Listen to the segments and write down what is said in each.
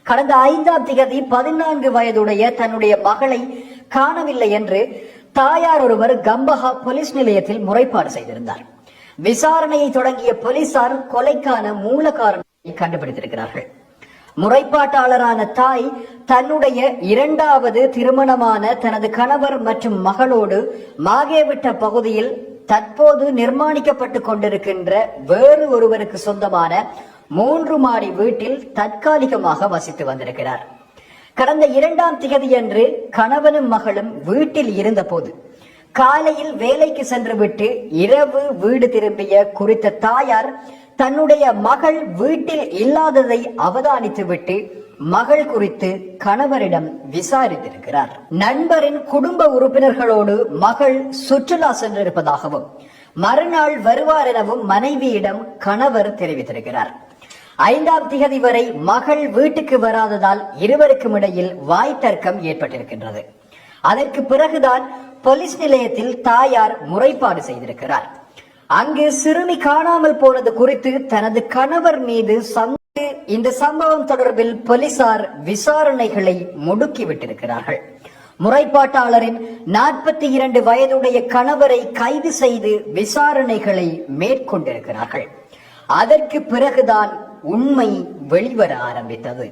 கடந்த 5ஆம் திகதி 14 வயதுடைய தன்னுடைய மகளை காணவில்லை என்று தாயார் ஒருவர் கம்பஹா போலீஸ் நிலையத்தில் முறைப்பாடு செய்திருந்தார். விசாரணையை தொடங்கிய போலீசார் கொலைக்கான மூல காரணத்தை கண்டுபிடித்திருக்கிறார்கள். முறைப்பாட்டாளரான தாய் தன்னுடைய 2வது திருமணமான தனது கணவர் மற்றும் மகளோடு மாகேவிட்ட பகுதியில் தற்போது நிர்மாணிக்கப்பட்டுக் கொண்டிருக்கின்ற வேறு ஒருவருக்கு சொந்தமான 3 மாடி வீட்டில் தற்காலிகமாக வசித்து வந்திருக்கிறார். கடந்த 2ஆம் திகதியன்று கணவனும் மகளும் வீட்டில் இருந்த போது காலையில் வேலைக்கு சென்றுவிட்டு இரவு வீடு திரும்பிய குறித்த தாயார் தன்னுடைய மகள் வீட்டில் இல்லாததை அவதானித்துவிட்டு மகள் குறித்து கணவரிடம் விசாரித்திருக்கிறார். நண்பரின் குடும்ப உறுப்பினர்களோடு மகள் சுற்றுலா சென்றிருப்பதாகவும் மறுநாள் வருவார் எனவும் மனைவியிடம் கணவர் தெரிவித்திருக்கிறார். 5ஆம் திகதி வரை மகள் வீட்டுக்கு வராததால் இருவருக்கும் இடையில் வாய் தர்க்கம் ஏற்பட்டிருக்கின்றது. அதற்கு பிறகுதான் போலீஸ் நிலையத்தில் தாயார் முறைப்பாடு செய்திருக்கிறார். அங்கு சிறுமி காணாமல் போனது குறித்து தனது கணவர் மீது இந்த சம்பவம் தொடர்பில் போலீசார் விசாரணைகளை முடுக்கிவிட்டிருக்கிறார்கள். முறைப்பாட்டாளரின் 42 வயதுடைய கணவரை கைது செய்து விசாரணைகளை மேற்கொண்டிருக்கிறார்கள். அதற்கு பிறகுதான் உண்மை வெளிவர ஆரம்பித்தது.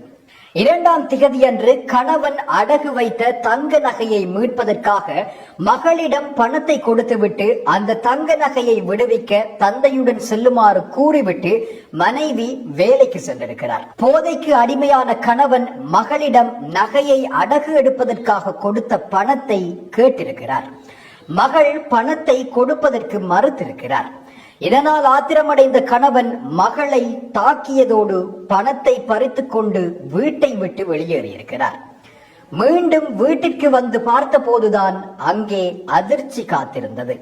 2ஆம் திகதியன்று கணவன் அடகு வைத்த தங்க நகையை மீட்பதற்காக மகளிடம் பணத்தை கொடுத்துவிட்டு அந்த தங்க நகையை விடுவிக்க தந்தையுடன் செல்லுமாறு கூறிவிட்டு மனைவி வேலைக்கு சென்றிருக்கிறார். போதைக்கு அடிமையான கணவன் மகளிடம் நகையை அடகு எடுப்பதற்காக கொடுத்த பணத்தை கேட்டிருக்கிறார். மகள் பணத்தை கொடுப்பதற்கு மறுத்திருக்கிறார். இதனால் ஆத்திரமடைந்த கணவன் மகளை தாக்கியதோடு பணத்தை பறித்துக் கொண்டு வீட்டை விட்டு வெளியேறியிருக்கிறார். மீண்டும் வீட்டிற்கு வந்து பார்த்த போதுதான் அங்கே அதிர்ச்சி காத்திருந்தது.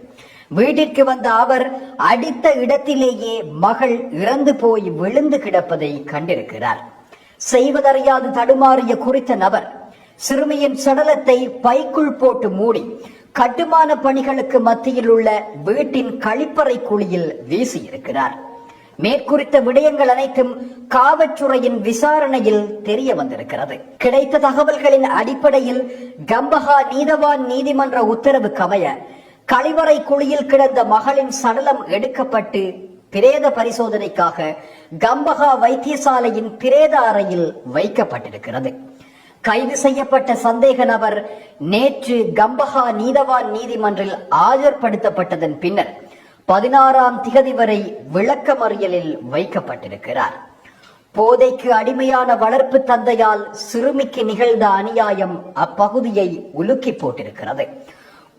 வீட்டிற்கு வந்த அவர் அடித்த இடத்திலேயே மகள் இறந்து போய் விழுந்து கிடப்பதை கண்டிருக்கிறார். செய்வதறியாது தடுமாறிய குறித்த நபர் சிறுமியின் சடலத்தை பைக்குள் போட்டு மூடி கட்டுமான பணிகளுக்கு மத்தியில் உள்ள வீட்டின் கழிப்பறை குழியில் வீசியிருக்கிறார். மேற்குறித்த விடயங்கள் அனைத்தும் காவல்துறையின் விசாரணையில் தெரிய வந்திருக்கிறது. கிடைத்த தகவல்களின் அடிப்படையில் கம்பஹா நீதவான் நீதிமன்ற உத்தரவுக்கு அமைய கழிவறை குழியில் கிடந்த மகளின் சடலம் எடுக்கப்பட்டு பிரேத பரிசோதனைக்காக கம்பஹா வைத்தியசாலையின் பிரேத அறையில் வைக்கப்பட்டிருக்கிறது. கைது செய்யப்பட்ட சந்தேக நபர் நேற்று கம்பஹா நீதவான் நீதிமன்றில் ஆஜர்படுத்தப்பட்டதன் பின்னர் 16ஆம் திகதி வரை விளக்கமறியலில் வைக்கப்பட்டிருக்கிறார். போதைக்கு அடிமையான வளர்ப்பு தந்தையால் சிறுமிக்கு நிகழ்ந்த அநியாயம் அப்பகுதியை உலுக்கி போட்டிருக்கிறது.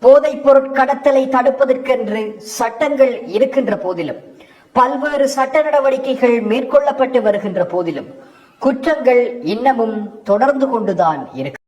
போதைப் பொருட்கடத்தலை தடுப்பதற்கென்று சட்டங்கள் இருக்கின்ற போதிலும் பல்வேறு சட்ட நடவடிக்கைகள் மேற்கொள்ளப்பட்டு வருகின்ற போதிலும் குற்றங்கள் இன்னமும் தொடர்ந்து கொண்டுதான் இருக்கு.